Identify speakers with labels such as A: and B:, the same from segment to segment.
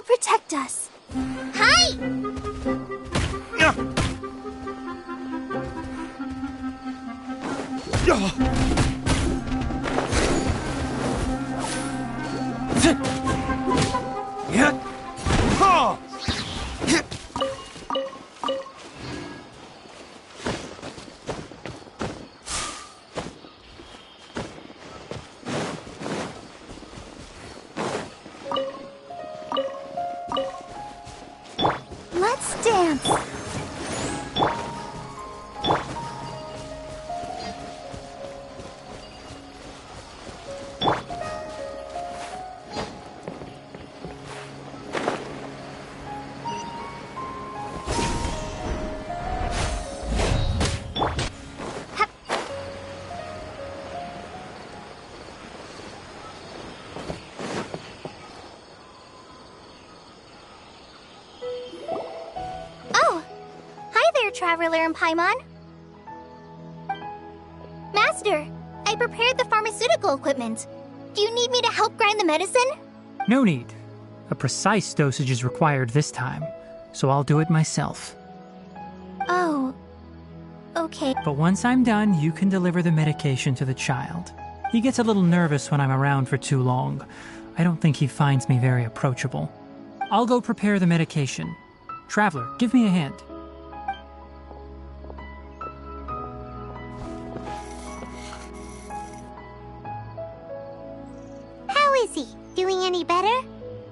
A: protect us. Hi! Let's dance. Traveler and Paimon. Master, I prepared the pharmaceutical equipment. Do you need me to help grind the medicine?
B: No need. A precise dosage is required this time, so I'll do it myself.
A: Oh, okay.
B: But once I'm done, you can deliver the medication to the child. He gets a little nervous when I'm around for too long. I don't think he finds me very approachable. I'll go prepare the medication. Traveler, give me a hand.
A: Is he doing any better?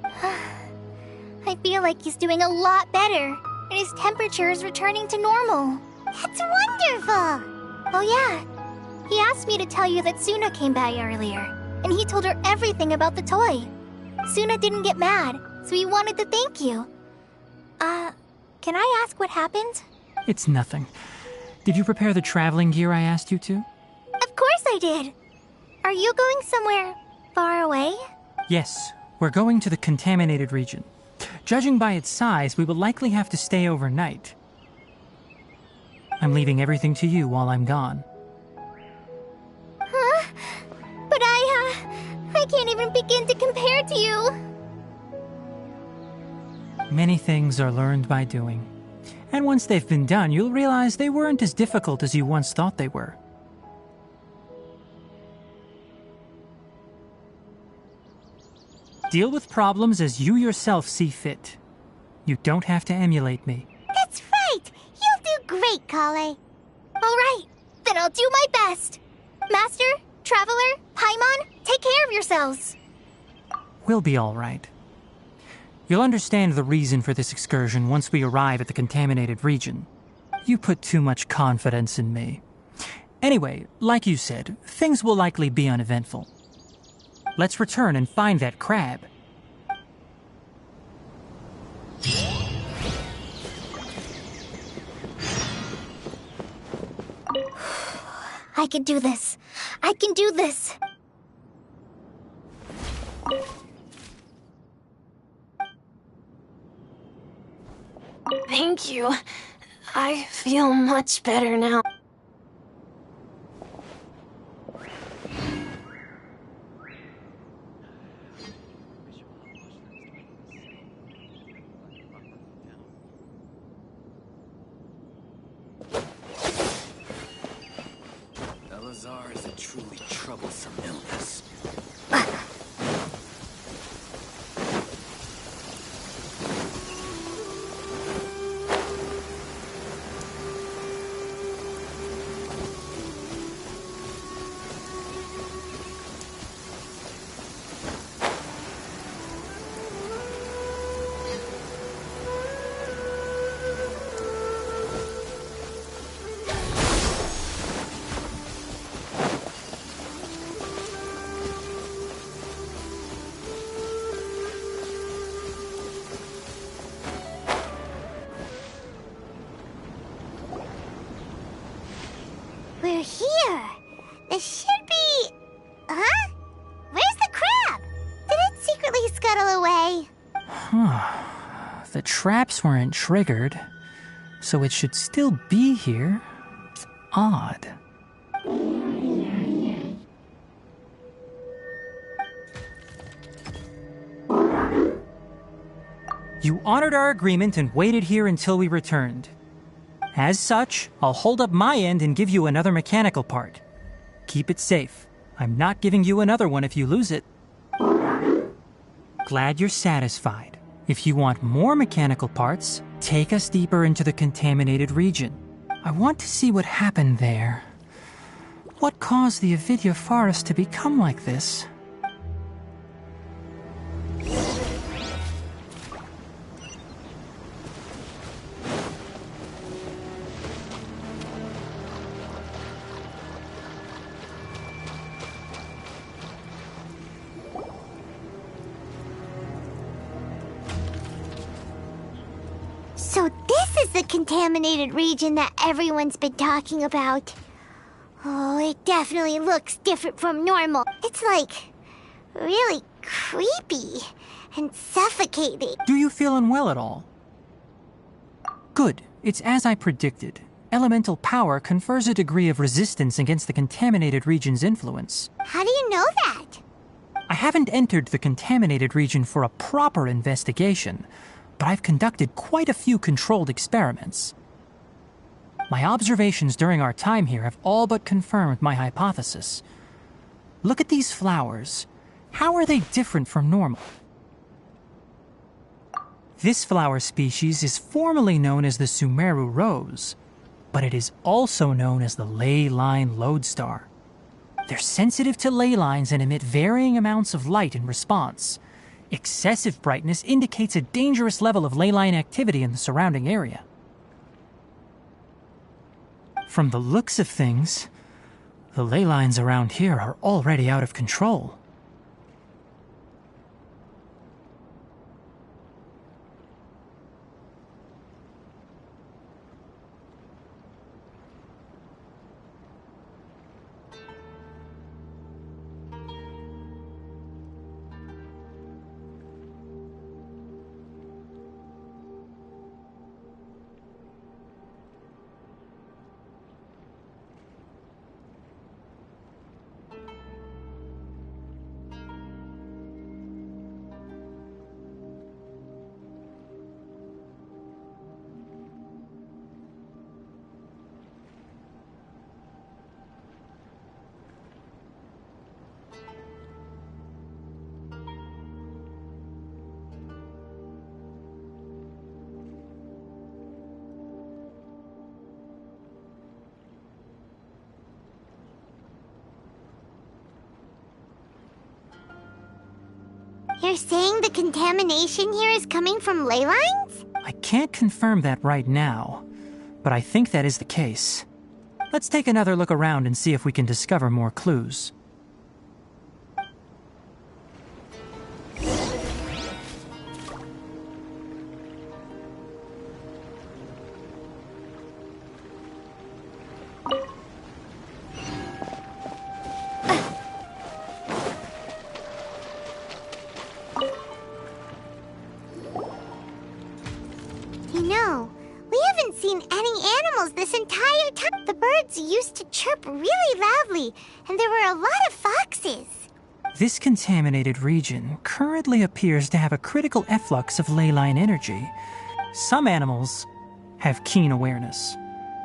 A: I feel like he's doing a lot better, and his temperature is returning to normal. That's wonderful! Oh yeah, he asked me to tell you that Suna came by earlier, and he told her everything about the toy. Suna didn't get mad, so he wanted to thank you. Can I ask what happened?
B: It's nothing. Did you prepare the traveling gear I asked you to?
A: Of course I did! Are you going somewhere far away?
B: Yes, we're going to the contaminated region. Judging by its size, we will likely have to stay overnight. I'm leaving everything to you while I'm gone.
A: Huh? But I can't even begin to compare to you.
B: Many things are learned by doing. And once they've been done, you'll realize they weren't as difficult as you once thought they were. Deal with problems as you yourself see fit. You don't have to emulate me.
A: That's right! You'll do great, Kale. Alright, then I'll do my best. Master, Traveler, Paimon, take care of yourselves.
B: We'll be all right. You'll understand the reason for this excursion once we arrive at the contaminated region. You put too much confidence in me. Anyway, like you said, things will likely be uneventful. Let's return and find that crab.
A: I can do this. I can do this.
C: Thank you. I feel much better now.
D: Is a truly troublesome illness.
A: We're here. This should be... Huh? Where's the crab? Did it secretly scuttle away?
B: The traps weren't triggered, so it should still be here. Odd. You honored our agreement and waited here until we returned. As such, I'll hold up my end and give you another mechanical part. Keep it safe. I'm not giving you another one if you lose it. Glad you're satisfied. If you want more mechanical parts, take us deeper into the contaminated region. I want to see what happened there. What caused the Avidya forest to become like this?
A: So this is the contaminated region that everyone's been talking about. Oh, it definitely looks different from normal. It's like really creepy and suffocating.
B: Do you feel unwell at all? Good. It's as I predicted. Elemental power confers a degree of resistance against the contaminated region's influence.
A: How do you know that?
B: I haven't entered the contaminated region for a proper investigation, but I've conducted quite a few controlled experiments. My observations during our time here have all but confirmed my hypothesis. Look at these flowers. How are they different from normal? This flower species is formally known as the Sumeru rose, but it is also known as the ley line lodestar. They're sensitive to ley lines and emit varying amounts of light in response. Excessive brightness indicates a dangerous level of ley line activity in the surrounding area. From the looks of things, the ley lines around here are already out of control.
A: You're saying the contamination here is coming from ley lines?
B: I can't confirm that right now, but I think that is the case. Let's take another look around and see if we can discover more clues.
A: You know, we haven't seen any animals this entire time. The birds used to chirp really loudly, and there were a lot of foxes.
B: This contaminated region currently appears to have a critical efflux of ley line energy. Some animals have keen awareness.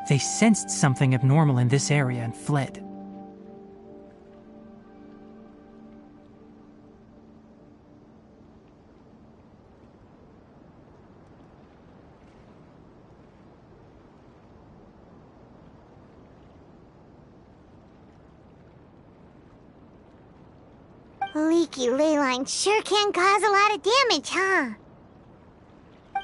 B: They sensed something abnormal in this area and fled.
A: Leaky ley lines sure can cause a lot of damage, huh?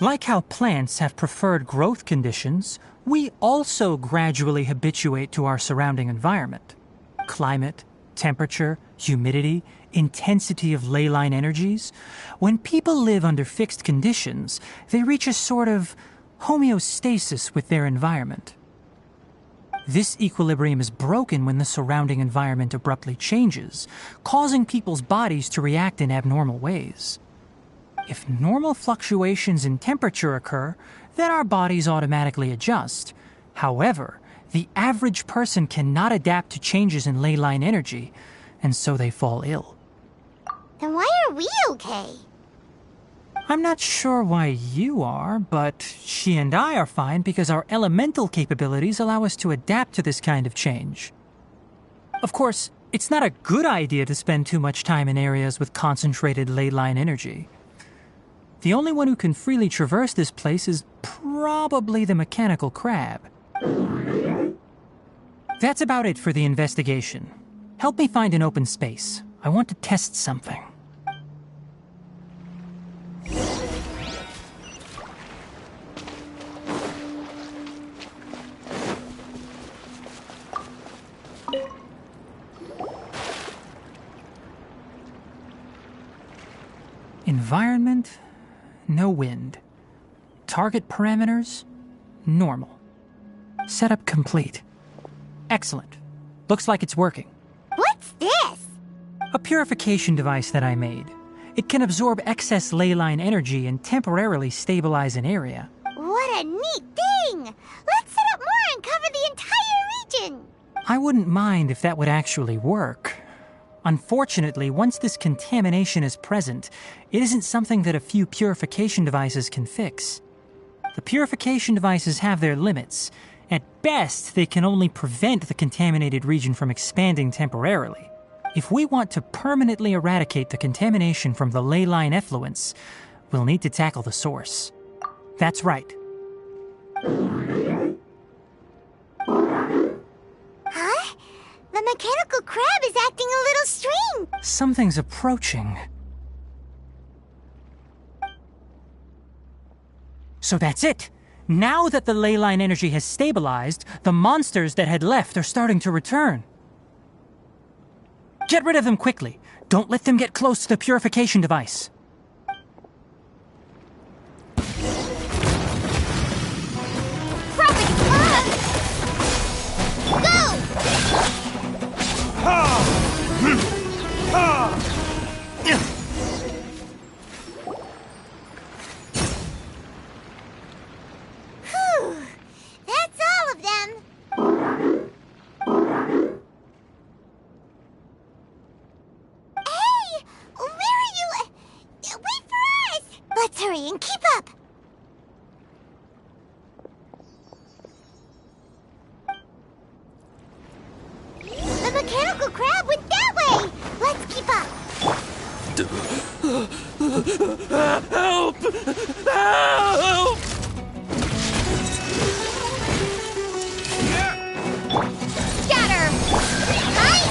B: Like how plants have preferred growth conditions, we also gradually habituate to our surrounding environment. Climate, temperature, humidity, intensity of ley line energies. When people live under fixed conditions, they reach a sort of homeostasis with their environment. This equilibrium is broken when the surrounding environment abruptly changes, causing people's bodies to react in abnormal ways. If normal fluctuations in temperature occur, then our bodies automatically adjust. However, the average person cannot adapt to changes in ley line energy, and so they fall ill.
A: Then why are we okay?
B: I'm not sure why you are, but she and I are fine because our elemental capabilities allow us to adapt to this kind of change. Of course, it's not a good idea to spend too much time in areas with concentrated ley line energy. The only one who can freely traverse this place is probably the mechanical crab. That's about it for the investigation. Help me find an open space. I want to test something. Environment, no wind. Target parameters, normal. Setup complete. Excellent. Looks like it's working.
A: What's this?
B: A purification device that I made. It can absorb excess ley line energy and temporarily stabilize an area.
A: What a neat thing! Let's set up more and cover the entire region!
B: I wouldn't mind if that would actually work. Unfortunately, once this contamination is present, it isn't something that a few purification devices can fix. The purification devices have their limits. At best, they can only prevent the contaminated region from expanding temporarily. If we want to permanently eradicate the contamination from the ley line effluents, we'll need to tackle the source. That's right.
A: Huh? The mechanical crab is acting a little strange.
B: Something's approaching. So that's it. Now that the ley line energy has stabilized, the monsters that had left are starting to return. Get rid of them quickly. Don't let them get close to the purification device.
A: That's all of them. Hey! Where are you? Wait for us! Let's hurry and keep up! The mechanical crab went that way! Let's keep up!
D: Help! Help!
A: Scatter! Right?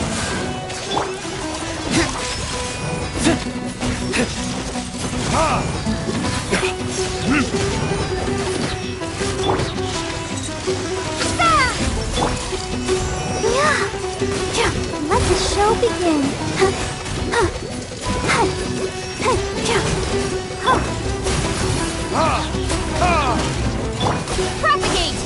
A: Let the show begin. Propagate!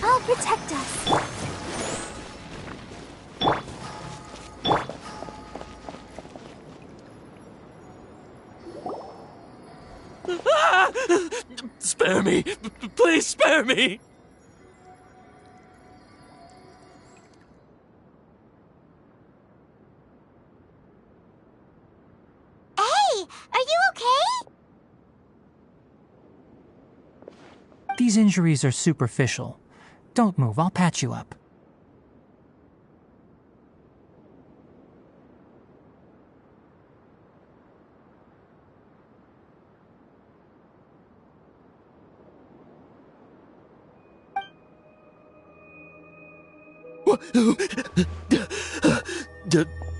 A: I'll protect us.
D: Spare me! Please spare me!
A: Hey, are you okay?
B: These injuries are superficial. Don't move, I'll patch you up.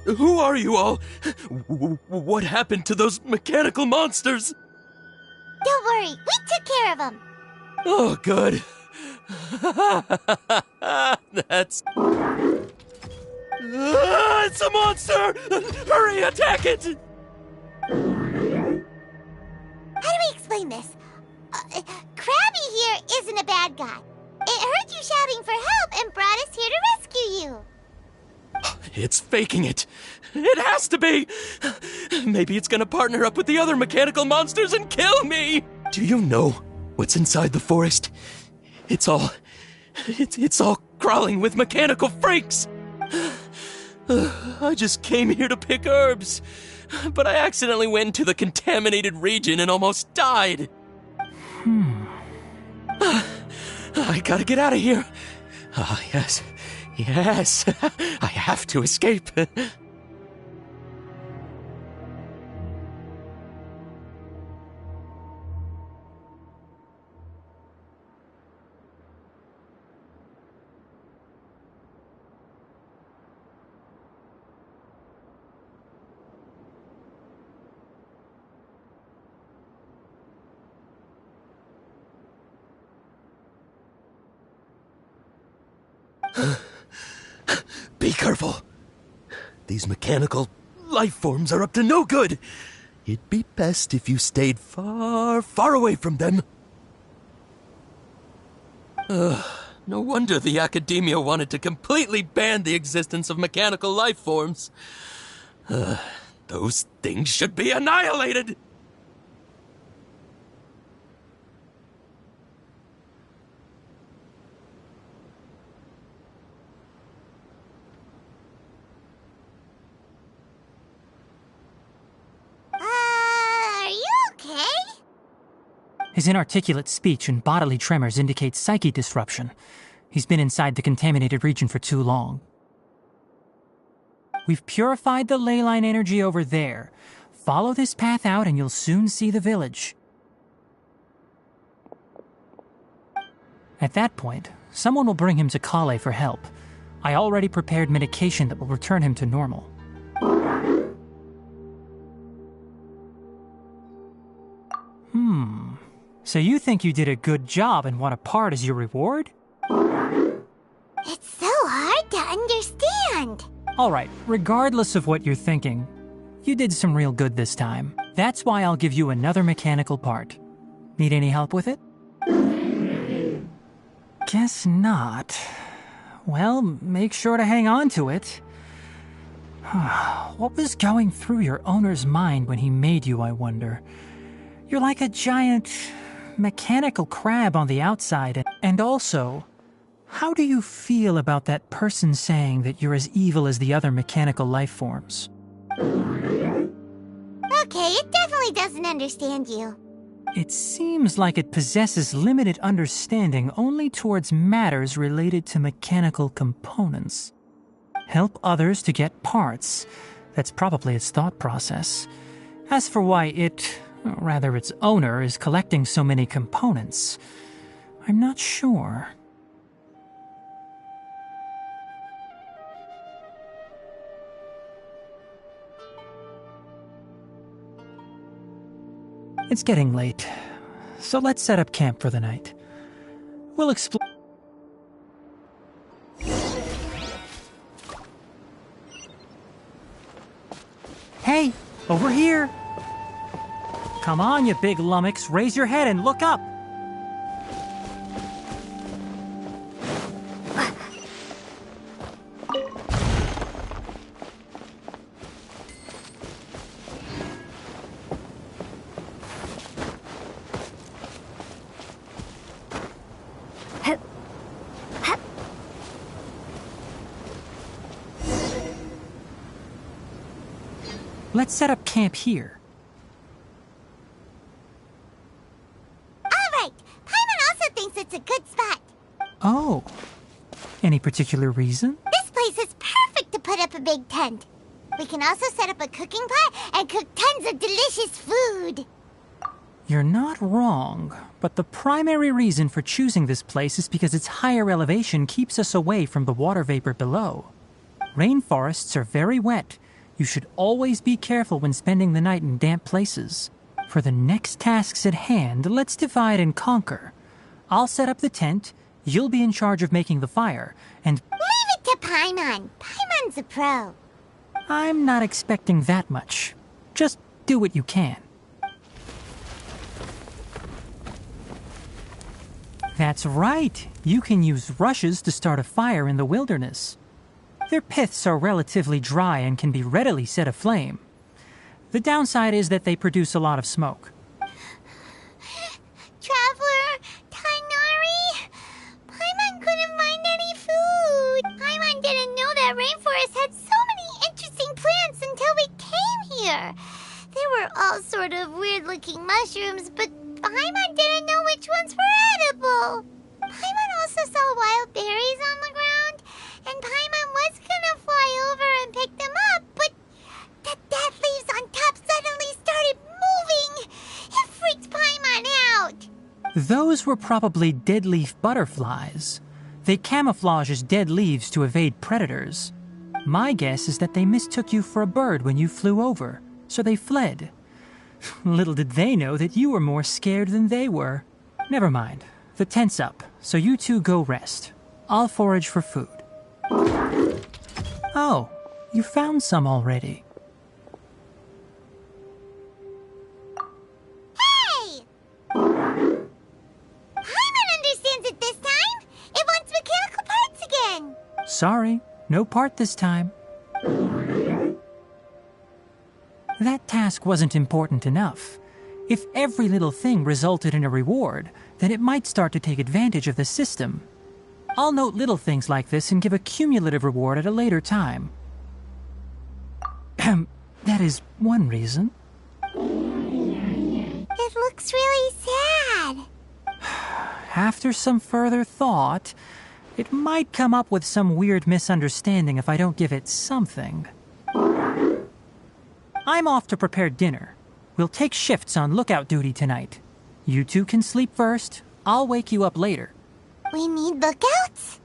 D: Who are you all? What happened to those mechanical monsters?
A: Don't worry, we took care of them.
D: Oh, good. That's... it's a monster! Hurry, attack it!
A: How do we explain this? Krabby here isn't a bad guy. It heard you shouting for help and brought us here to rescue you.
D: It's faking it. It has to be. Maybe it's gonna partner up with the other mechanical monsters and kill me. Do you know what's inside the forest? It's all crawling with mechanical freaks. I just came here to pick herbs, but I accidentally went into the contaminated region and almost died. I gotta get out of here. Ah, yes. Yes. I have to escape. Be careful. These mechanical life forms are up to no good. It'd be best if you stayed far, far away from them. No wonder the academia wanted to completely ban the existence of mechanical life forms. Those things should be annihilated!
A: Are you okay?
B: His inarticulate speech and bodily tremors indicate psyche disruption. He's been inside the contaminated region for too long. We've purified the ley line energy over there. Follow this path out and you'll soon see the village. At that point, someone will bring him to Kale for help. I already prepared medication that will return him to normal. So you think you did a good job and want a part as your reward?
A: It's so hard to understand.
B: Alright, regardless of what you're thinking, you did some real good this time. That's why I'll give you another mechanical part. Need any help with it? Guess not. Well, make sure to hang on to it. What was going through your owner's mind when he made you, I wonder? You're like a giant mechanical crab on the outside. And also, how do you feel about that person saying that you're as evil as the other mechanical life forms?
A: Okay, it definitely doesn't understand you.
B: It seems like it possesses limited understanding only towards matters related to mechanical components. Help others to get parts. That's probably its thought process. As for why it, or rather its owner, is collecting so many components, I'm not sure. It's getting late, so let's set up camp for the night. We'll explore. Hey, over here! Come on, you big lummox, raise your head and look up! Let's set up camp here.
A: Alright, Paimon also thinks it's a good spot.
B: Oh. Any particular reason?
A: This place is perfect to put up a big tent. We can also set up a cooking pot and cook tons of delicious food.
B: You're not wrong, but the primary reason for choosing this place is because its higher elevation keeps us away from the water vapor below. Rainforests are very wet. You should always be careful when spending the night in damp places. For the next tasks at hand, let's divide and conquer. I'll set up the tent, you'll be in charge of making the fire, and
A: Leave it to Paimon. Paimon's a pro.
B: I'm not expecting that much. Just do what you can. That's right. You can use rushes to start a fire in the wilderness. Their piths are relatively dry and can be readily set aflame. The downside is that they produce a lot of smoke.
A: Traveler, Tignari, Paimon couldn't find any food. Paimon didn't know that rainforest had so many interesting plants until we came here. They were all sort of weird-looking mushrooms, but Paimon didn't know which ones were edible. Paimon also saw wild berries on the ground, and Paimon was gonna fly over and pick them up, but the dead leaves on top suddenly started moving. It freaked Paimon out.
B: Those were probably dead leaf butterflies. They camouflage as dead leaves to evade predators. My guess is that they mistook you for a bird when you flew over, so they fled. Little did they know that you were more scared than they were. Never mind. The tent's up, so you two go rest. I'll forage for food. Oh, you found some already.
A: Hey! Paimon understands it this time. It wants mechanical parts again.
B: Sorry, no part this time. That task wasn't important enough. If every little thing resulted in a reward, then it might start to take advantage of the system. I'll note little things like this and give a cumulative reward at a later time. That is one reason.
A: It looks really sad.
B: After some further thought, it might come up with some weird misunderstanding if I don't give it something. I'm off to prepare dinner. We'll take shifts on lookout duty tonight. You two can sleep first. I'll wake you up later.
A: We need lookouts?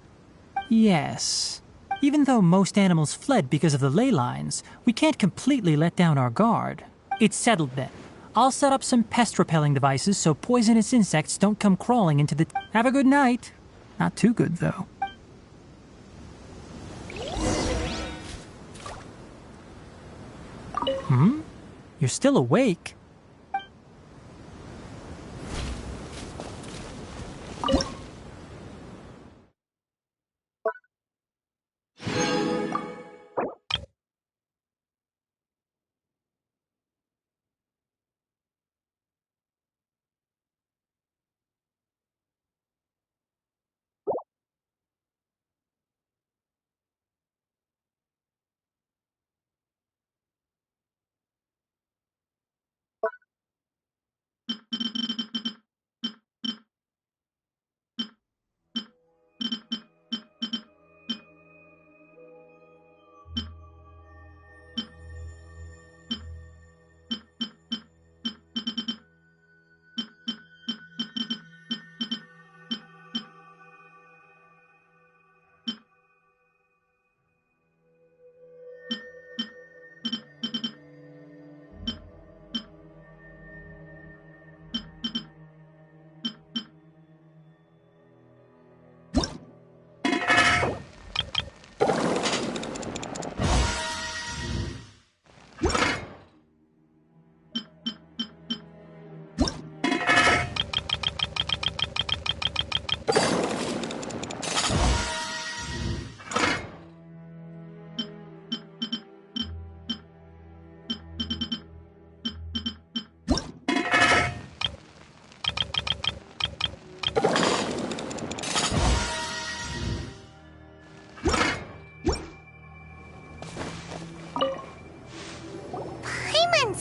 B: Yes. Even though most animals fled because of the ley lines, we can't completely let down our guard. It's settled then. I'll set up some pest-repelling devices so poisonous insects don't come crawling into the... Have a good night. Not too good, though. You're still awake?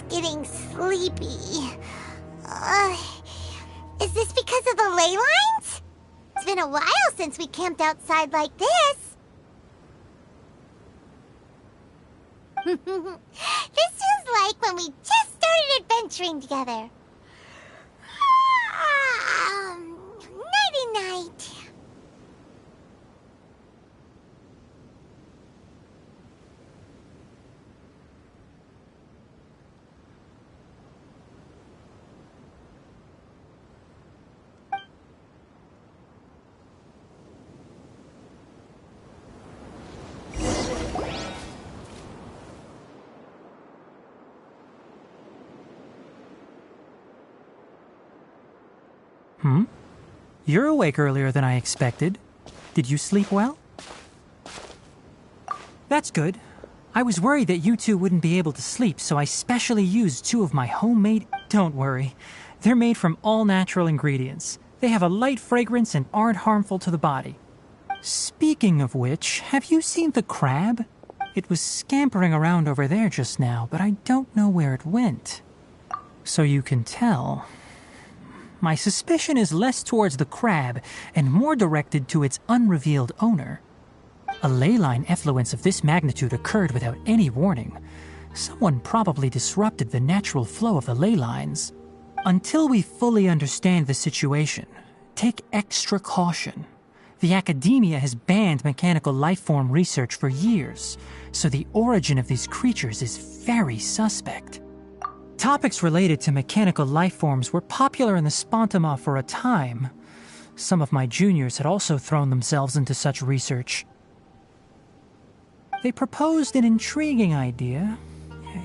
A: Getting sleepy. Is this because of the ley lines? It's been a while since we camped outside like this. This feels like when we just started adventuring together. Nighty-night.
B: You're awake earlier than I expected. Did you sleep well? That's good. I was worried that you two wouldn't be able to sleep, so I specially used 2 of my homemade... Don't worry. They're made from all natural ingredients. They have a light fragrance and aren't harmful to the body. Speaking of which, have you seen the crab? It was scampering around over there just now, but I don't know where it went. So you can tell. My suspicion is less towards the crab and more directed to its unrevealed owner. A ley line effluence of this magnitude occurred without any warning. Someone probably disrupted the natural flow of the ley lines. Until we fully understand the situation, take extra caution. The academia has banned mechanical lifeform research for years, so the origin of these creatures is very suspect. Topics related to mechanical lifeforms were popular in the Spontama for a time. Some of my juniors had also thrown themselves into such research. They proposed an intriguing idea.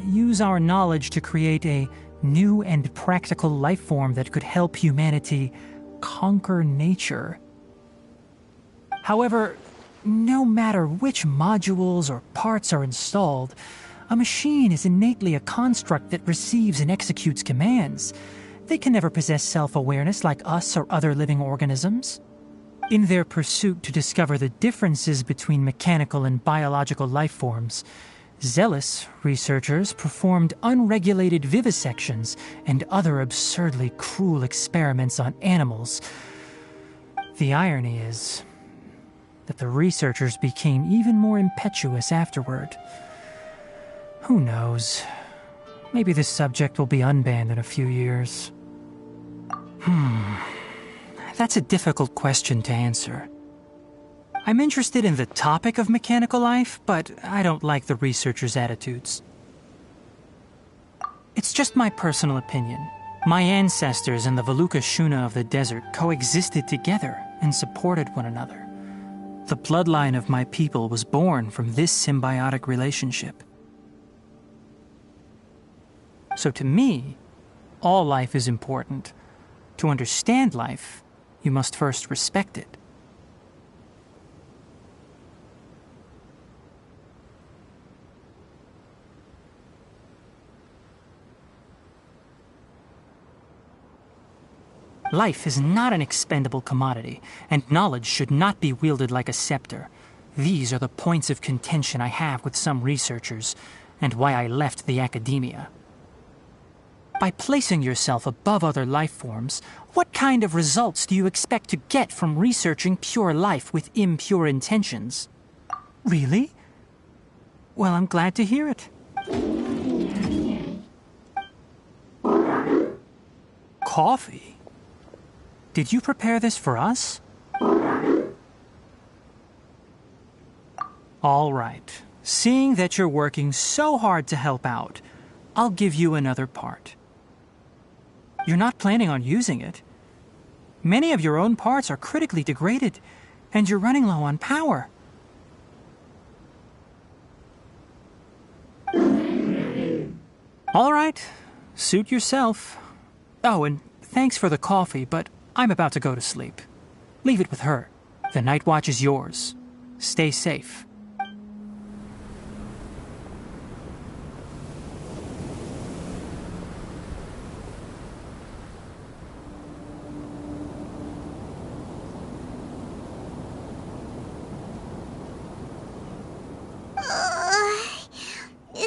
B: Use our knowledge to create a new and practical lifeform that could help humanity conquer nature. However, no matter which modules or parts are installed, a machine is innately a construct that receives and executes commands. They can never possess self-awareness like us or other living organisms. In their pursuit to discover the differences between mechanical and biological lifeforms, zealous researchers performed unregulated vivisections and other absurdly cruel experiments on animals. The irony is that the researchers became even more impetuous afterward. Who knows? Maybe this subject will be unbanned in a few years. That's a difficult question to answer. I'm interested in the topic of mechanical life, but I don't like the researchers' attitudes. It's just my personal opinion. My ancestors and the Veluca Shuna of the desert coexisted together and supported one another. The bloodline of my people was born from this symbiotic relationship. So to me, all life is important. To understand life, you must first respect it. Life is not an expendable commodity, and knowledge should not be wielded like a scepter. These are the points of contention I have with some researchers, and why I left the academia. By placing yourself above other life forms, what kind of results do you expect to get from researching pure life with impure intentions? Really? Well, I'm glad to hear it. Coffee? Did you prepare this for us? All right. Seeing that you're working so hard to help out, I'll give you another part. You're not planning on using it. Many of your own parts are critically degraded, and you're running low on power. All right. Suit yourself. Oh, and thanks for the coffee, but I'm about to go to sleep. Leave it with her. The night watch is yours. Stay safe.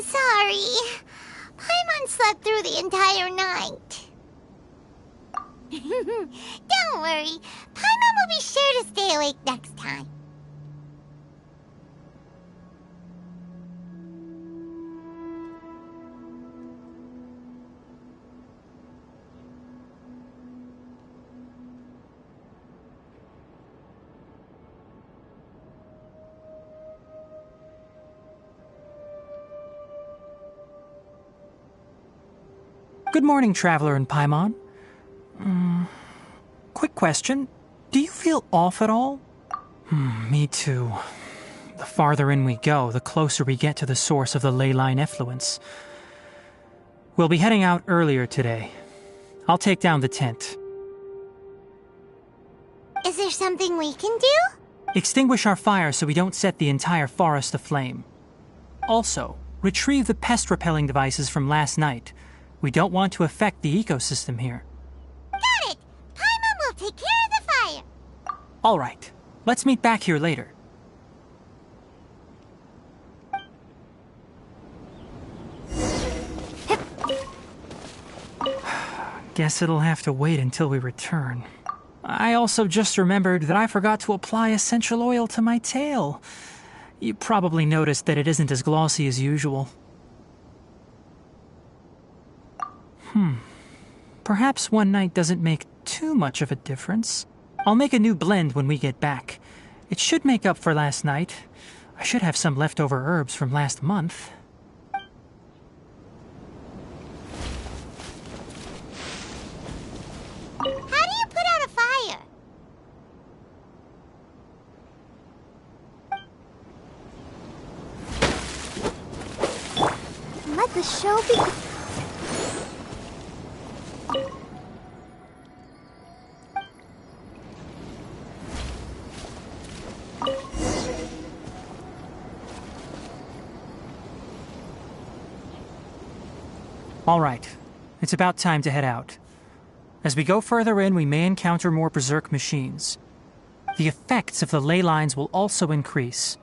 A: Sorry. Paimon slept through the entire night. Don't worry. Paimon will be sure to stay awake next time.
B: Good morning, Traveler and Paimon. Quick question. Do you feel off at all? Me too. The farther in we go, the closer we get to the source of the ley line effluence. We'll be heading out earlier today. I'll take down the tent.
A: Is there something we can do?
B: Extinguish our fire so we don't set the entire forest aflame. Also, retrieve the pest-repelling devices from last night. We don't want to affect the ecosystem here.
A: Got it! Paimon will take care of the fire.
B: All right, let's meet back here later. Guess it'll have to wait until we return. I also just remembered that I forgot to apply essential oil to my tail. You probably noticed that it isn't as glossy as usual. Perhaps one night doesn't make too much of a difference. I'll make a new blend when we get back. It should make up for last night. I should have some leftover herbs from last month.
A: How do you put out a fire? Let the show begin.
B: All right, it's about time to head out. As we go further in, we may encounter more berserk machines. The effects of the ley lines will also increase.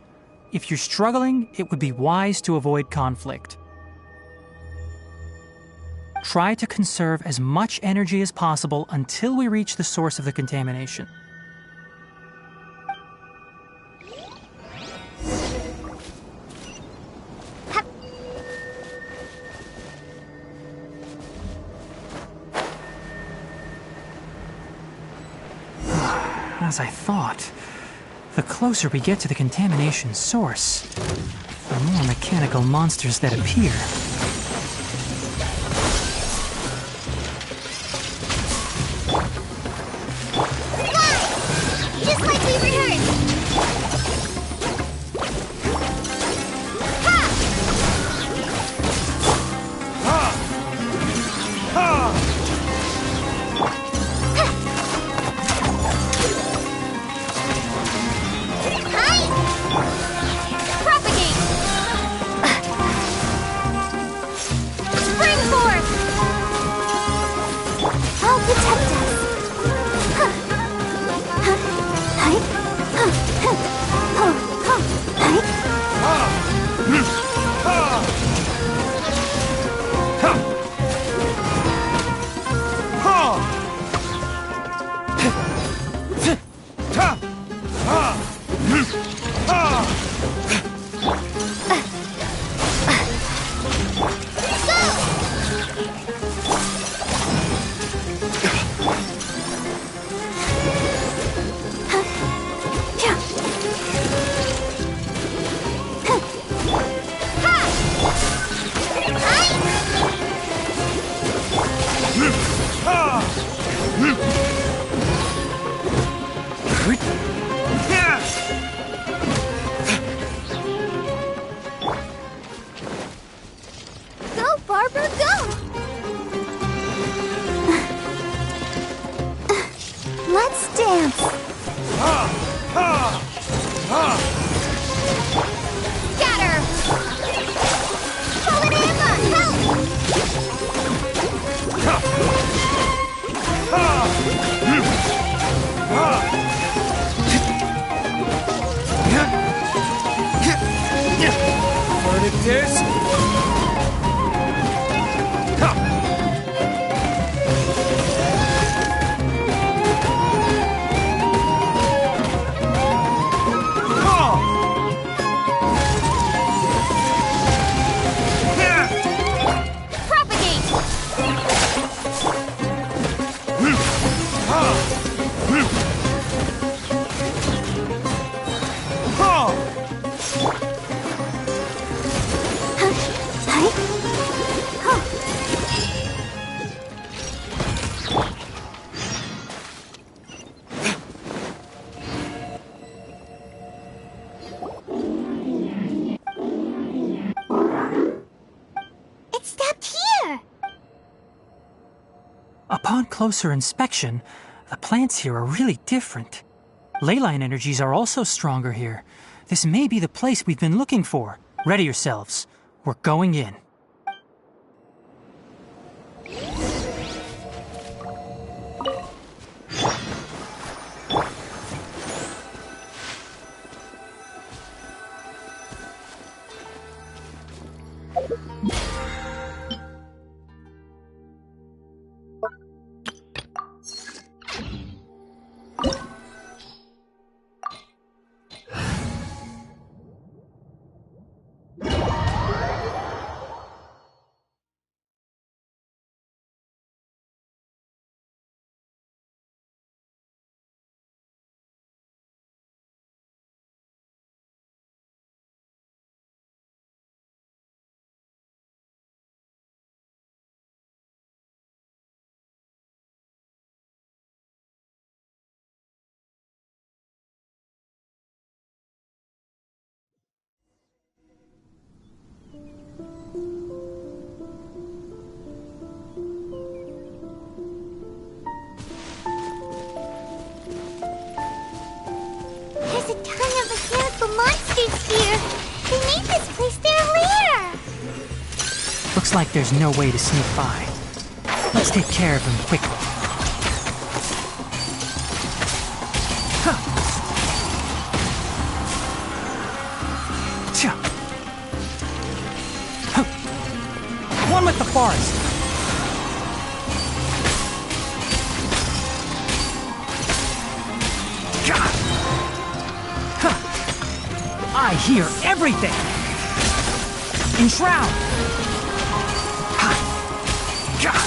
B: If you're struggling, it would be wise to avoid conflict. Try to conserve as much energy as possible until we reach the source of the contamination. As I thought, the closer we get to the contamination source, the more mechanical monsters that appear.
A: Just like we rehearsed!
B: Upon closer inspection, the plants here are really different. Leyline energies are also stronger here. This may be the place we've been looking for. Ready yourselves. We're going in.
A: There's a ton of mechanical monsters here. They made this place their lair.
B: Looks like there's no way to sneak by. Let's take care of them quickly. Huh. Tcha. Huh. One with the forest. Gah. Huh. I hear everything. Enshroud. Ha. Gah.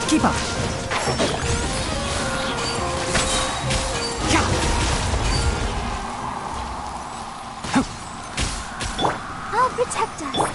B: Keep up. Yeah.
A: I'll protect us.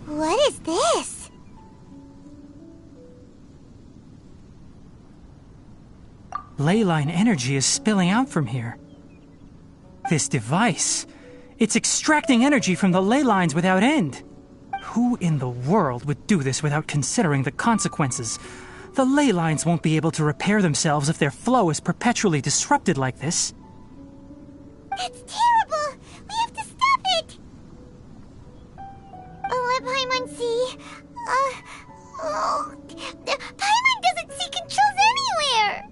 A: What is this?
B: Leyline energy is spilling out from here. This device, it's extracting energy from the ley lines without end. Who in the world would do this without considering the consequences? The ley lines won't be able to repair themselves if their flow is perpetually disrupted like this.
A: That's terrible! We have to stop it! Let Paimon see. Paimon doesn't see controls anywhere!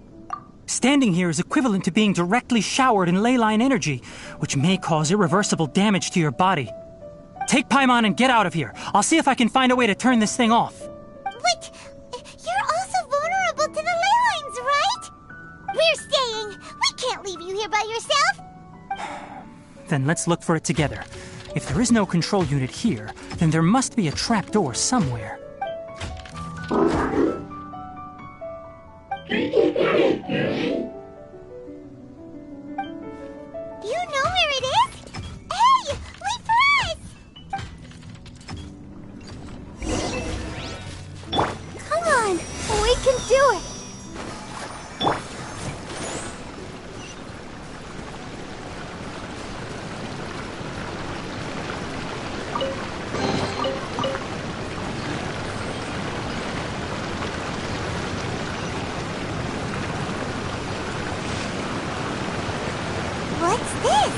B: Standing here is equivalent to being directly showered in leyline energy, which may cause irreversible damage to your body. Take Paimon and get out of here. I'll see if I can find a way to turn this thing off.
A: But you're also vulnerable to the ley lines, right? We're staying. We can't leave you here by yourself.
B: Then let's look for it together. If there is no control unit here, then there must be a trapdoor somewhere.
A: Do you know where it is? Hey, wait for us! Come on, we can do it! What's this?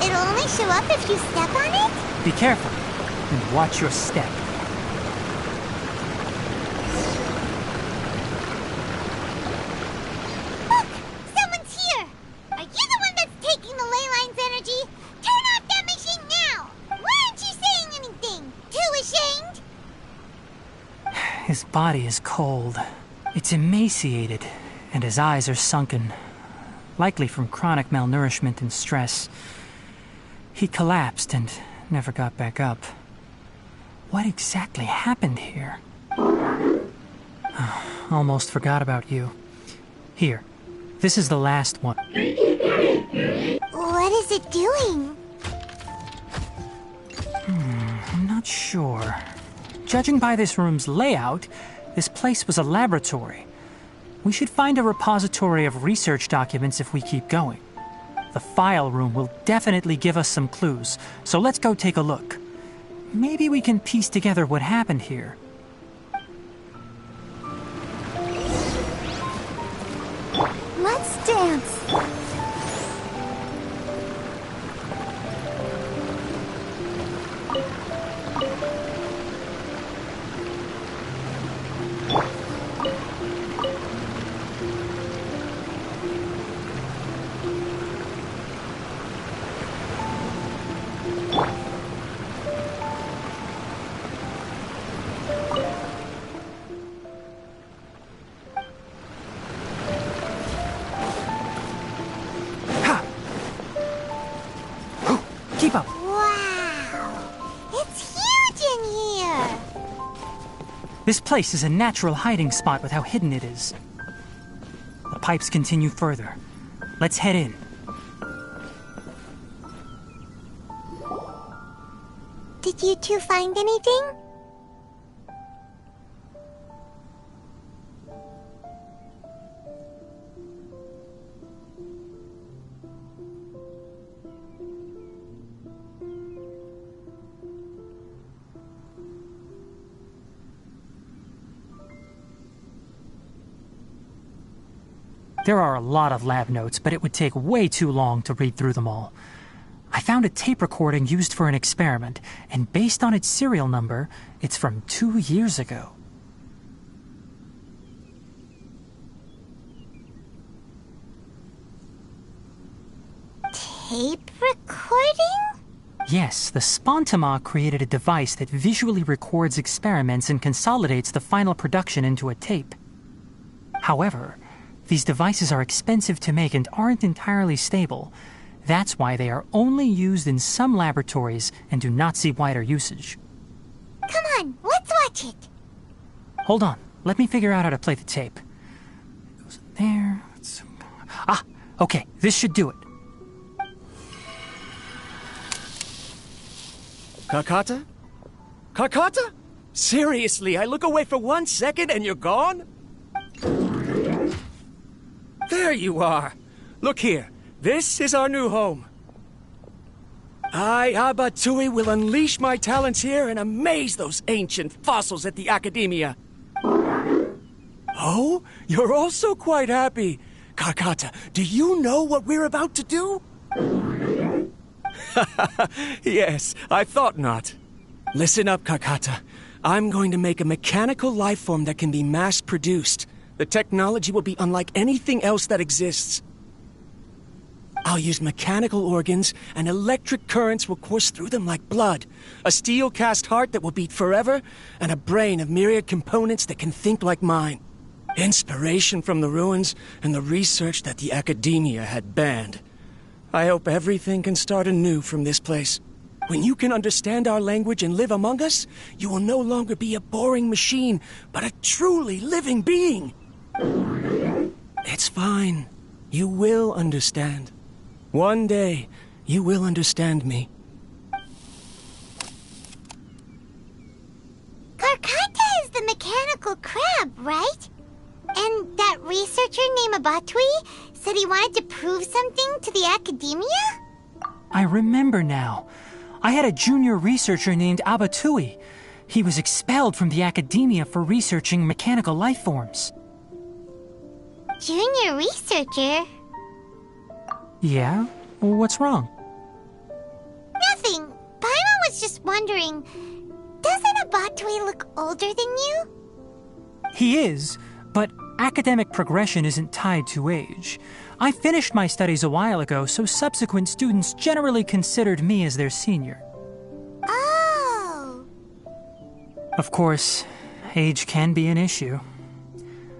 A: It'll only show up if you step on it?
B: Be careful, and watch your step.
A: Look! Someone's here! Are you the one that's taking the ley line's energy? Turn off that machine now! Why aren't you saying anything? Too ashamed?
B: His body is cold. It's emaciated, and his eyes are sunken. Likely from chronic malnourishment and stress. He collapsed and never got back up. What exactly happened here? Almost forgot about you. Here, This is the last one.
A: What is it doing?
B: I'm not sure. Judging by this room's layout, this place was a laboratory. We should find a repository of research documents if we keep going. The file room will definitely give us some clues, so let's go take a look. Maybe we can piece together what happened here.
A: Let's dance.
B: Keep up.
A: Wow! It's huge in here!
B: This place is a natural hiding spot with how hidden it is. The pipes continue further. Let's head in.
A: Did you two find anything?
B: There are a lot of lab notes, but it would take way too long to read through them all. I found a tape recording used for an experiment, and based on its serial number, it's from 2 years ago.
A: Tape recording?
B: Yes, the Spontama created a device that visually records experiments and consolidates the final production into a tape. However, these devices are expensive to make and aren't entirely stable. That's why they are only used in some laboratories and do not see wider usage.
A: Come on, let's watch it.
B: Hold on, let me figure out how to play the tape. It goes in there. Ah, okay, this should do it.
D: Kakata? Kakata? Seriously, I look away for 1 second and you're gone? There you are. Look here. This is our new home. I, Abatui, will unleash my talents here and amaze those ancient fossils at the Academia. Oh, you're also quite happy. Kakata, do you know what we're about to do? Yes, I thought not. Listen up, Kakata. I'm going to make a mechanical life form that can be mass-produced. The technology will be unlike anything else that exists. I'll use mechanical organs, and electric currents will course through them like blood. A steel-cast heart that will beat forever, and a brain of myriad components that can think like mine. Inspiration from the ruins, and the research that the Academia had banned. I hope everything can start anew from this place. When you can understand our language and live among us, you will no longer be a boring machine, but a truly living being. It's fine. You will understand. One day, you will understand me.
A: Karkata is the mechanical crab, right? And that researcher named Abatui said he wanted to prove something to the Academia?
B: I remember now. I had a junior researcher named Abatui. He was expelled from the Academia for researching mechanical life forms.
A: Junior researcher?
B: Yeah? What's wrong?
A: Nothing. Paimon was just wondering, doesn't Abatui look older than you?
B: He is, but academic progression isn't tied to age. I finished my studies a while ago, so subsequent students generally considered me as their senior.
A: Oh.
B: Of course, age can be an issue.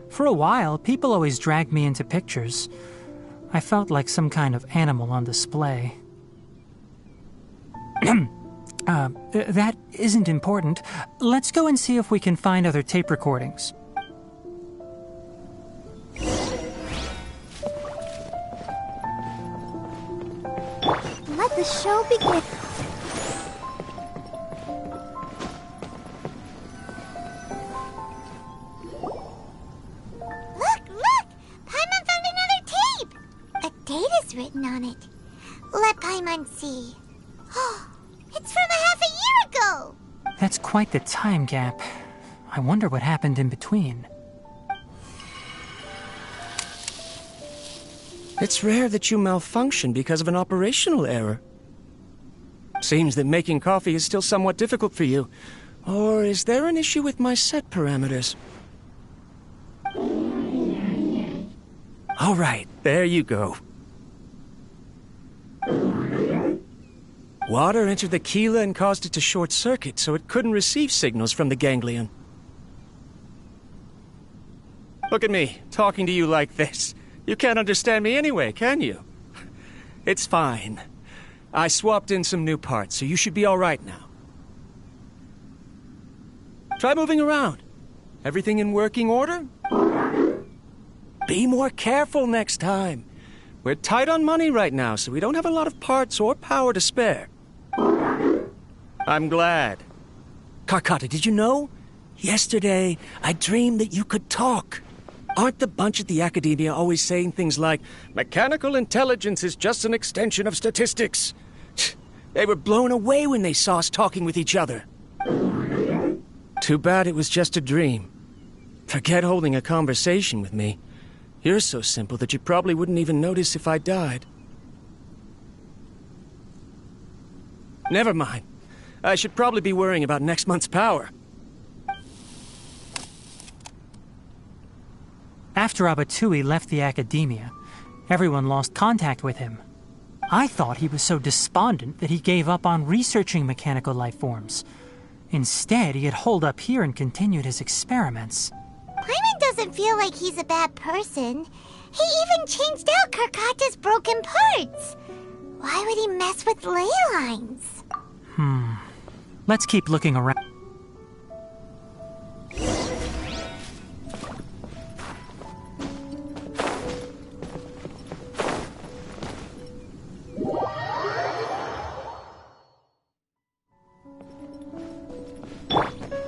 B: For a while, people always dragged me into pictures. I felt like some kind of animal on display. That isn't important. Let's go and see if we can find other tape recordings.
A: Let the show begin. Look! Paimon found another tape! A date is written on it. Let Paimon see. Oh, it's from a half a year ago!
B: That's quite the time gap. I wonder what happened in between.
D: It's rare that you malfunction because of an operational error. Seems that making coffee is still somewhat difficult for you. Or is there an issue with my set parameters? All right, there you go. Water entered the chela and caused it to short-circuit, so it couldn't receive signals from the ganglion. Look at me, talking to you like this. You can't understand me anyway, can you? It's fine. I swapped in some new parts, so you should be all right now. Try moving around. Everything in working order? Be more careful next time. We're tight on money right now, so we don't have a lot of parts or power to spare. I'm glad. Karkata, did you know? Yesterday, I dreamed that you could talk. Aren't the bunch at the Academia always saying things like, mechanical intelligence is just an extension of statistics? They were blown away when they saw us talking with each other. Too bad it was just a dream. Forget holding a conversation with me. You're so simple that you probably wouldn't even notice if I died. Never mind. I should probably be worrying about next month's power.
B: After Abatui left the Academia, everyone lost contact with him. I thought he was so despondent that he gave up on researching mechanical life forms. Instead, he had holed up here and continued his experiments.
A: Paimon doesn't feel like he's a bad person. He even changed out Karkata's broken parts. Why would he mess with ley lines?
B: Let's keep looking around.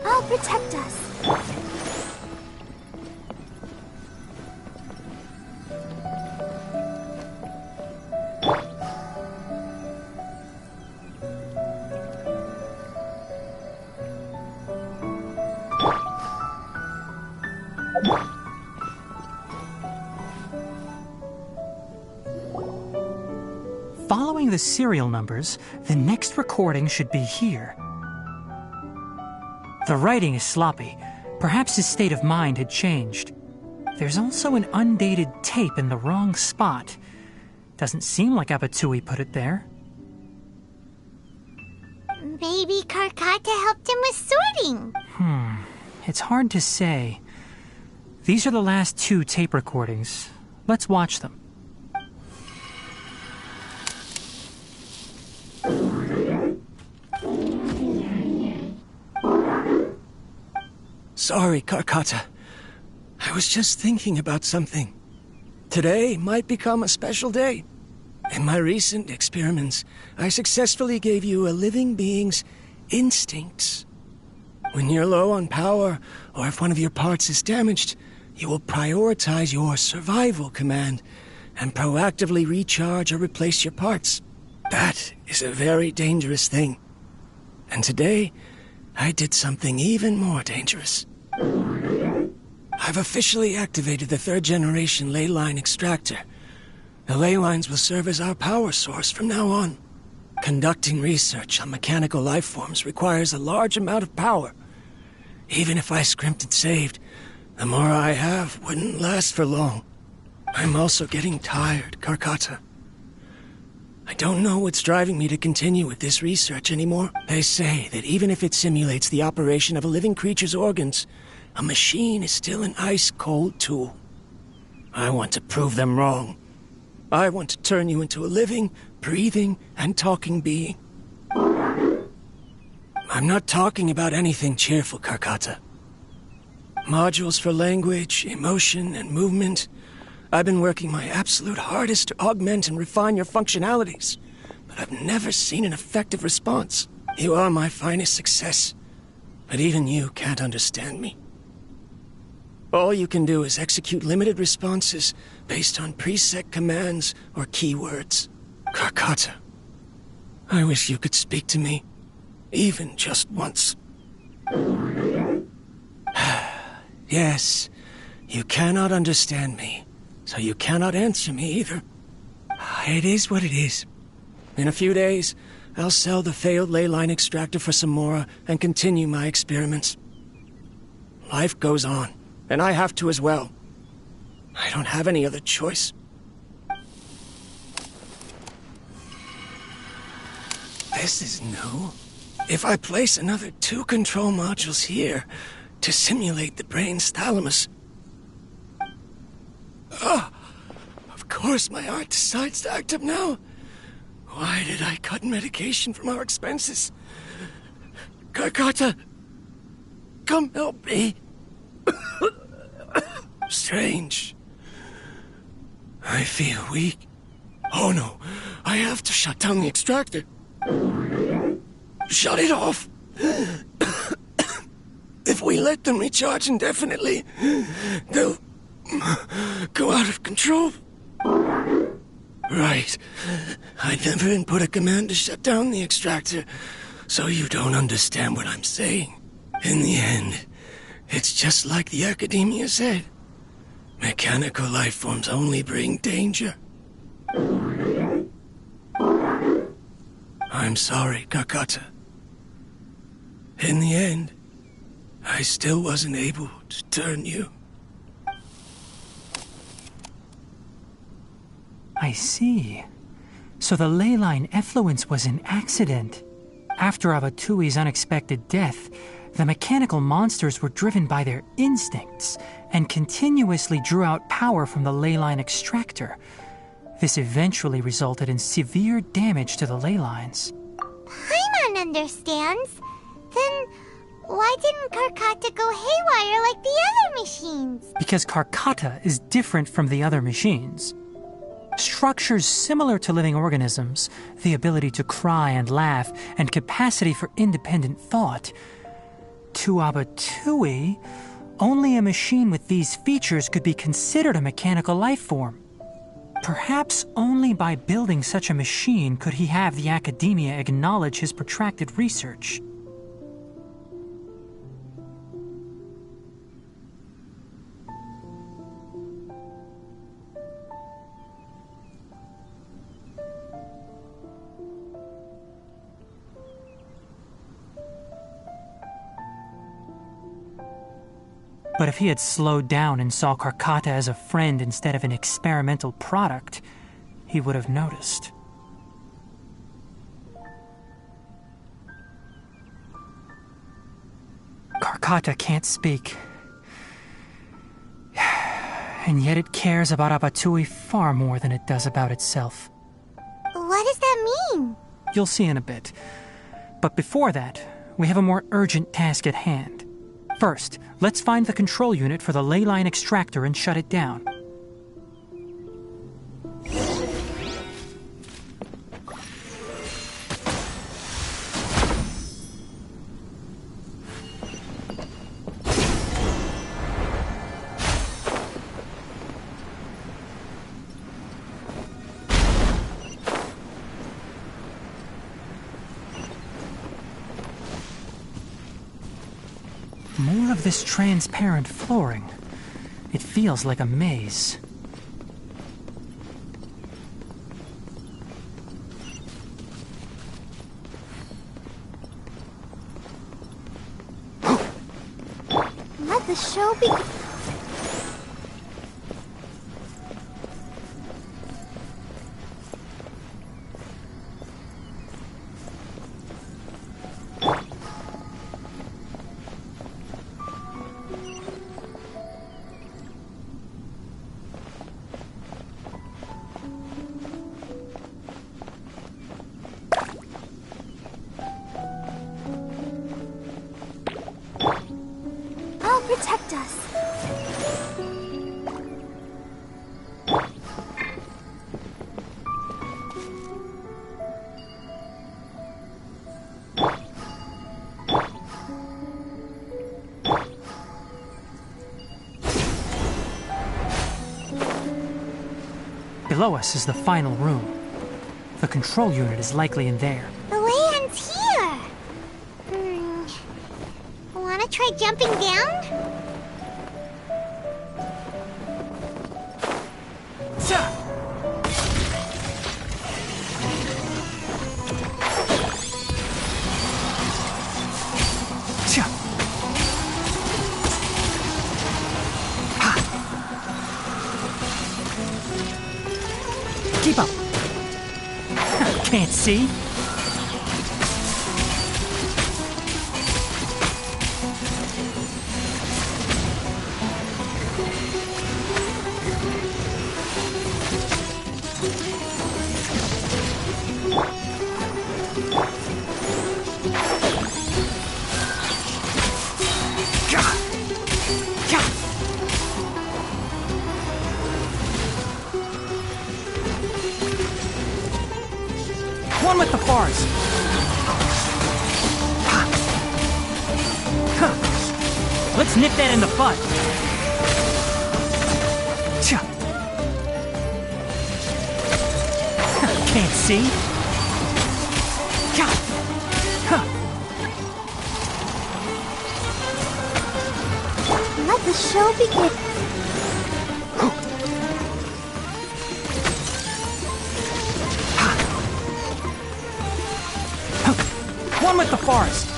A: I'll protect us.
B: Following the serial numbers, the next recording should be here. The writing is sloppy. Perhaps his state of mind had changed. There's also an undated tape in the wrong spot. Doesn't seem like Abatui put it there.
A: Maybe Karkata helped him with sorting.
B: It's hard to say. These are the last 2 tape recordings. Let's watch them.
D: Sorry, Karkata. I was just thinking about something. Today might become a special day. In my recent experiments, I successfully gave you a living being's instincts. When you're low on power, or if one of your parts is damaged, you will prioritize your survival command and proactively recharge or replace your parts. That is a very dangerous thing. And today, I did something even more dangerous. I've officially activated the 3rd generation ley line extractor. The ley lines will serve as our power source from now on. Conducting research on mechanical life forms requires a large amount of power. Even if I scrimped and saved, the more I have wouldn't last for long. I'm also getting tired, Karkata. I don't know what's driving me to continue with this research anymore. They say that even if it simulates the operation of a living creature's organs, a machine is still an ice-cold tool. I want to prove them wrong. I want to turn you into a living, breathing, and talking being. I'm not talking about anything cheerful, Karkata. Modules for language, emotion, and movement. I've been working my absolute hardest to augment and refine your functionalities. but I've never seen an effective response. You are my finest success, but even you can't understand me. All you can do is execute limited responses based on preset commands or keywords. Karkata, I wish you could speak to me, even just once. Yes, you cannot understand me, so you cannot answer me either. It is what it is. In a few days, I'll sell the failed ley line extractor for some more and continue my experiments. Life goes on, and I have to as well. I don't have any other choice. This is new. If I place another 2 control modules here to simulate the brain's thalamus... Of course my heart decides to act up now. Why did I cut medication from our expenses? Karkata, come help me. Strange. I feel weak. Oh no, I have to shut down the extractor. Shut it off. If we let them recharge indefinitely, they'll go out of control. Right. I never input a command to shut down the extractor, so you don't understand what I'm saying. In the end, it's just like the academia said. Mechanical life forms only bring danger. I'm sorry, Karkata. In the end, I still wasn't able to turn you.
B: I see. So the ley line effluence was an accident. After Abatui's unexpected death, the mechanical monsters were driven by their instincts and continuously drew out power from the ley line extractor. This eventually resulted in severe damage to the ley lines.
A: Paimon understands. Then why didn't Karkata go haywire like the other machines?
B: Because Karkata is different from the other machines. Structures similar to living organisms, the ability to cry and laugh, and capacity for independent thought. To Abatui, only a machine with these features could be considered a mechanical life form. Perhaps only by building such a machine could he have the academia acknowledge his protracted research. But if he had slowed down and saw Karkata as a friend instead of an experimental product, he would have noticed. Karkata can't speak. And yet it cares about Abatui far more than it does about itself.
A: What does that mean?
B: You'll see in a bit. But before that, we have a more urgent task at hand. First, let's find the control unit for the ley line extractor and shut it down. More of this transparent flooring. It feels like a maze.
A: Let the show begin. Protect us.
B: below us is the final room. The control unit is likely in there.
A: The way ends here. Wanna try jumping down?
B: Keep up. Can't see. One with the bars. Let's nip that in the bud. Can't see.
A: Let the show begin.
B: One with the forest.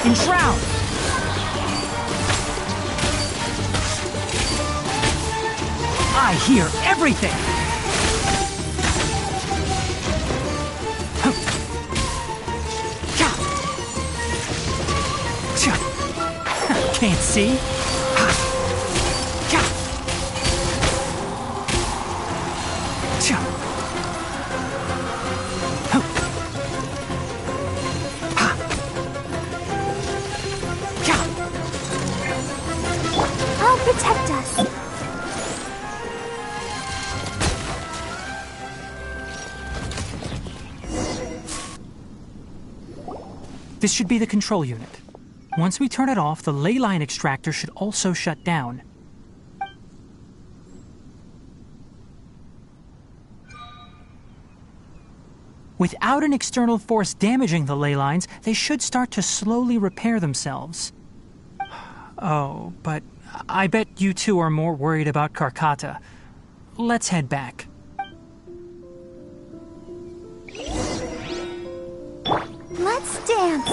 B: Enshroud. I hear everything. Can't see.
A: I'll protect us.
B: This should be the control unit. Once we turn it off, the ley line extractor should also shut down. Without an external force damaging the ley lines, they should start to slowly repair themselves. Oh, but I bet you two are more worried about Karkata. Let's head back.
A: Let's dance.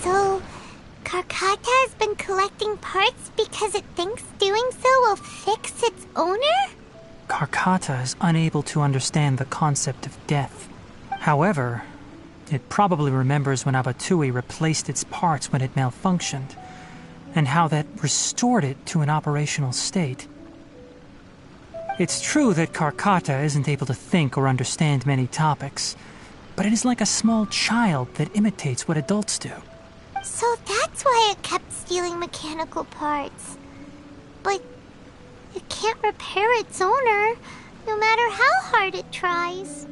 A: So, Karkata has been collecting parts because it thinks doing so will fix its owner?
B: Karkata. Karkata is unable to understand the concept of death. However, it probably remembers when Abatui replaced its parts when it malfunctioned, and how that restored it to an operational state. It's true that Karkata isn't able to think or understand many topics, but it is like a small child that imitates what adults do.
A: So that's why it kept stealing mechanical parts. But it can't repair its owner, no matter how hard it tries.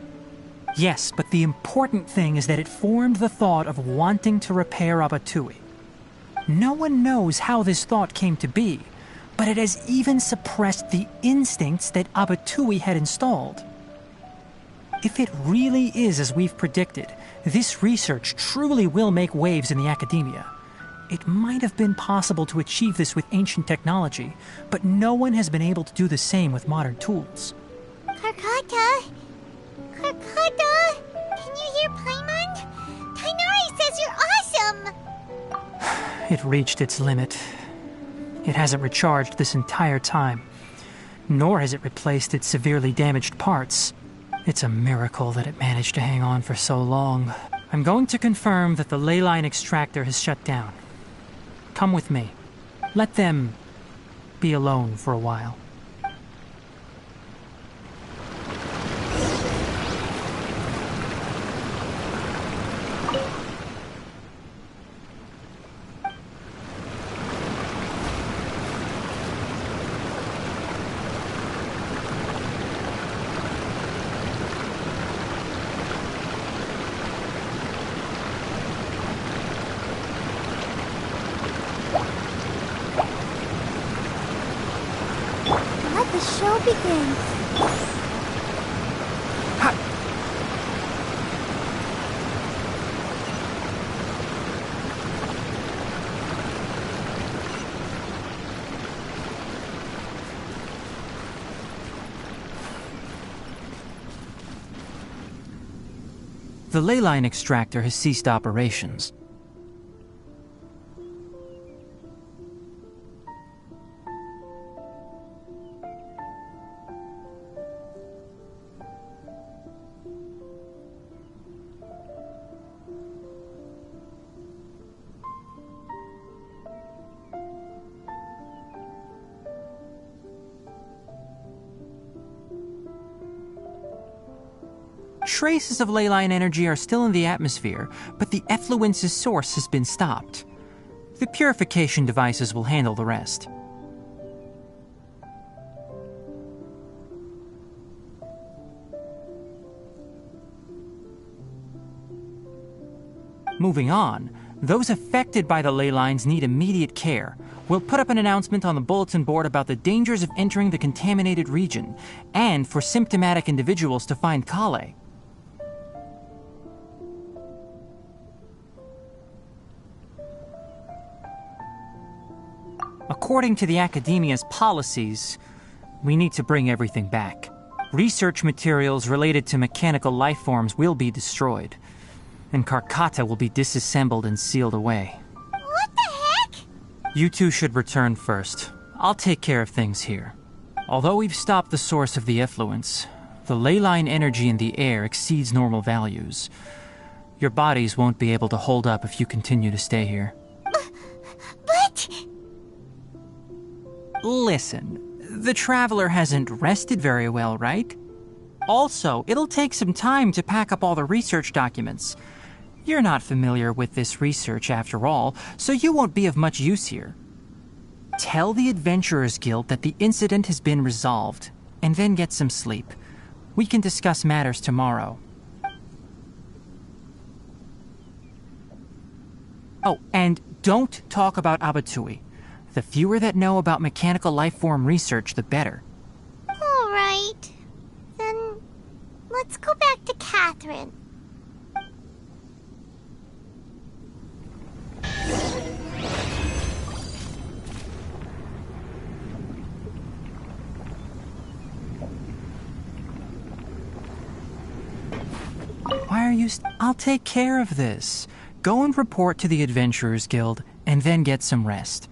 B: Yes, but the important thing is that it formed the thought of wanting to repair Abatui. No one knows how this thought came to be, but it has even suppressed the instincts that Abatui had installed. If it really is as we've predicted, this research truly will make waves in the academia. It might have been possible to achieve this with ancient technology, but no one has been able to do the same with modern tools.
A: Karkata? Karkata? Can you hear Paimon? Tignari says you're awesome!
B: It reached its limit. It hasn't recharged this entire time, nor has it replaced its severely damaged parts. It's a miracle that it managed to hang on for so long. I'm going to confirm that the ley line extractor has shut down. Come with me. Let them be alone for a while.
A: Let the show begin.
B: The ley line extractor has ceased operations. Traces of ley line energy are still in the atmosphere, but the effluence's source has been stopped. The purification devices will handle the rest. Moving on, those affected by the ley lines need immediate care. We'll put up an announcement on the bulletin board about the dangers of entering the contaminated region, and for symptomatic individuals to find Kale. According to the Academia's policies, we need to bring everything back. Research materials related to mechanical life forms will be destroyed, and Karkata will be disassembled and sealed away.
A: What the heck?
B: You two should return first. I'll take care of things here. Although we've stopped the source of the effluence, the ley line energy in the air exceeds normal values. Your bodies won't be able to hold up if you continue to stay here.
A: But...
B: Listen, the Traveler hasn't rested very well, right? Also, it'll take some time to pack up all the research documents. You're not familiar with this research after all, so you won't be of much use here. Tell the Adventurers Guild that the incident has been resolved, and then get some sleep. We can discuss matters tomorrow. Oh, and don't talk about Abatui. The fewer that know about mechanical life form research, the better.
A: All right. Then let's go back to Catherine.
B: Why are you I'll take care of this. Go and report to the Adventurers Guild, and then get some rest.